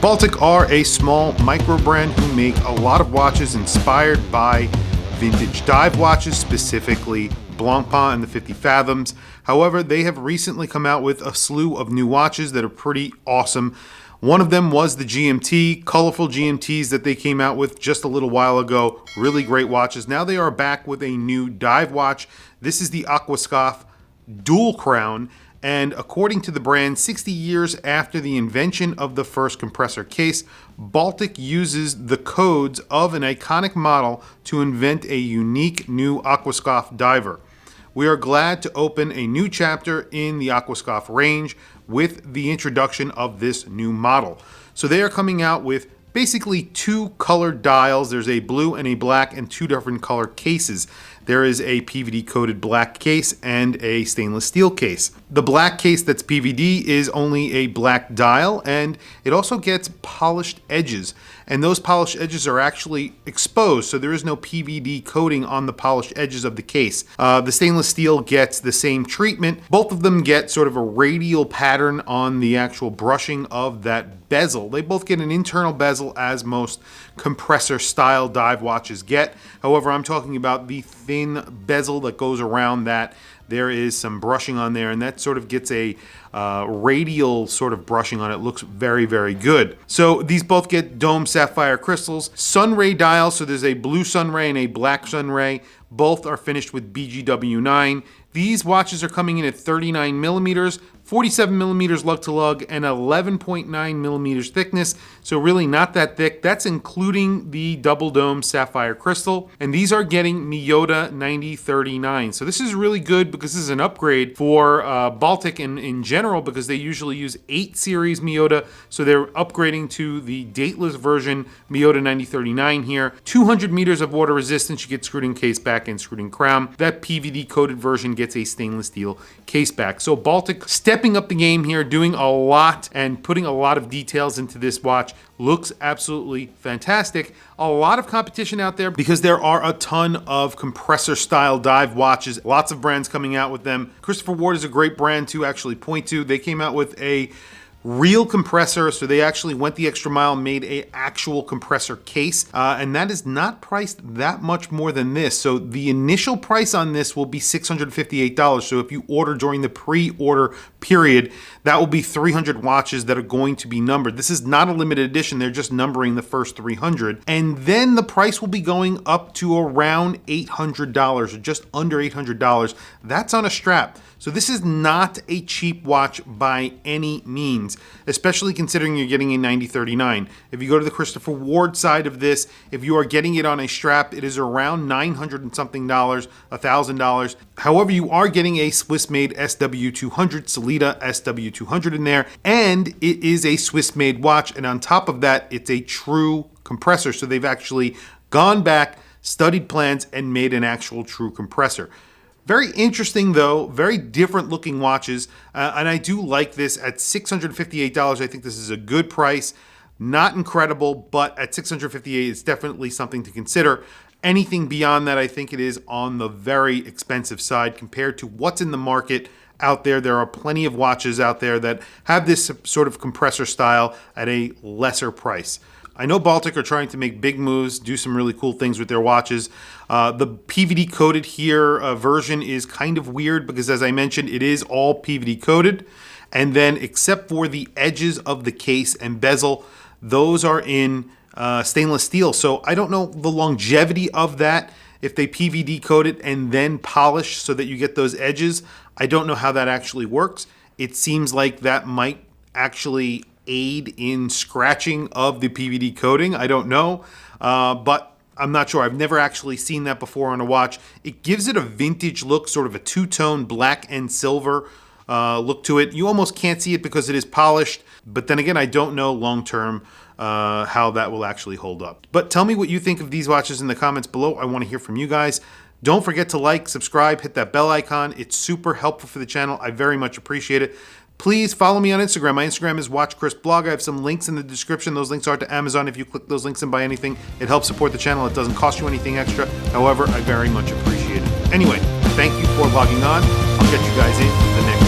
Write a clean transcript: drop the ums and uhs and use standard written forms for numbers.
BALTIC are a small micro brand who make a lot of watches inspired by vintage dive watches, specifically Blancpain and the 50 Fathoms. However, they have recently come out with a slew of new watches that are pretty awesome. One of them was the GMT, colorful GMTs that they came out with just a little while ago. Really great watches. Now they are back with a new dive watch. This is the Aquascaphe Dual Crown. And according to the brand, 60 years after the invention of the first compressor case, BALTIC uses the codes of an iconic model to invent a unique new Aquascaphe diver. We are glad to open a new chapter in the Aquascaphe range with the introduction of this new model. So they are coming out with basically two colored dials. There's a blue and a black and two different color cases. There is a PVD coated black case and a stainless steel case. The black case that's PVD is only a black dial, and it also gets polished edges. And those polished edges are actually exposed, so there is no PVD coating on the polished edges of the case. The stainless steel gets the same treatment. Both of them get sort of a radial pattern on the actual brushing of that bezel. They both get an internal bezel, as most compressor style dive watches get. However, I'm talking about the thin bezel that goes around that. There is some brushing on there, and that sort of gets a radial sort of brushing on it. Looks very, very good. So these both get dome sapphire crystals. Sunray dials, so there's a blue sunray and a black sunray. Both are finished with BGW9. These watches are coming in at 39 millimeters, 47 millimeters lug to lug, and 11.9 millimeters thickness. So really not that thick. That's including the double dome sapphire crystal. And these are getting Miyota 9039. So this is really good because this is an upgrade for BALTIC in general, because they usually use 8 series Miyota. So they're upgrading to the dateless version Miyota 9039 here. 200 meters of water resistance. You get screwed in case back and screwed in crown. That PVD coated version gets a stainless steel case back. So BALTIC stepping up the game here, doing a lot and putting a lot of details into this watch. Looks absolutely fantastic. A lot of competition out there because there are a ton of compressor style dive watches. Lots of brands coming out with them. Christopher Ward is a great brand to actually point to. They came out with a real compressor, so they actually went the extra mile and made a actual compressor case, and that is not priced that much more than this. So the initial price on this will be $658. So if you order during the pre-order period, that will be 300 watches that are going to be numbered. This is not a limited edition. They're just numbering the first 300, and then the price will be going up to around $800 or just under $800. That's on a strap. So this is not a cheap watch by any means, especially considering you're getting a 9039. If you go to the Christopher Ward side of this, if you are getting it on a strap, it is around $900 and something, $1,000. However, you are getting a Swiss-made SW200, Sellita SW200 in there, and it is a Swiss-made watch. And on top of that, it's a true compressor. So they've actually gone back, studied plans, and made an actual true compressor. Very interesting though, very different looking watches, and I do like this at $658. I think this is a good price, not incredible, but at $658 it's definitely something to consider. Anything beyond that, I think it is on the very expensive side compared to what's in the market out there. There are plenty of watches out there that have this sort of compressor style at a lesser price. I know BALTIC are trying to make big moves, do some really cool things with their watches. The PVD coated here version is kind of weird because, as I mentioned, it is all PVD coated. And then except for the edges of the case and bezel, those are in stainless steel. So I don't know the longevity of that. If they PVD coat it and then polish so that you get those edges, I don't know how that actually works. It seems like that might actually aid in scratching of the PVD coating. I don't know, but I'm not sure. I've never actually seen that before on a watch. It gives it a vintage look, sort of a two-tone black and silver look to it. You almost can't see it because it is polished, but then again, I don't know long-term how that will actually hold up. But tell me what you think of these watches in the comments below. I want to hear from you guys. Don't forget to like, subscribe, hit that bell icon. It's super helpful for the channel. I very much appreciate it. Please follow me on Instagram. My Instagram is WatchChrisBlog. I have some links in the description. Those links are to Amazon. If you click those links and buy anything, it helps support the channel. It doesn't cost you anything extra. However, I very much appreciate it. Anyway, thank you for logging on. I'll catch you guys in the next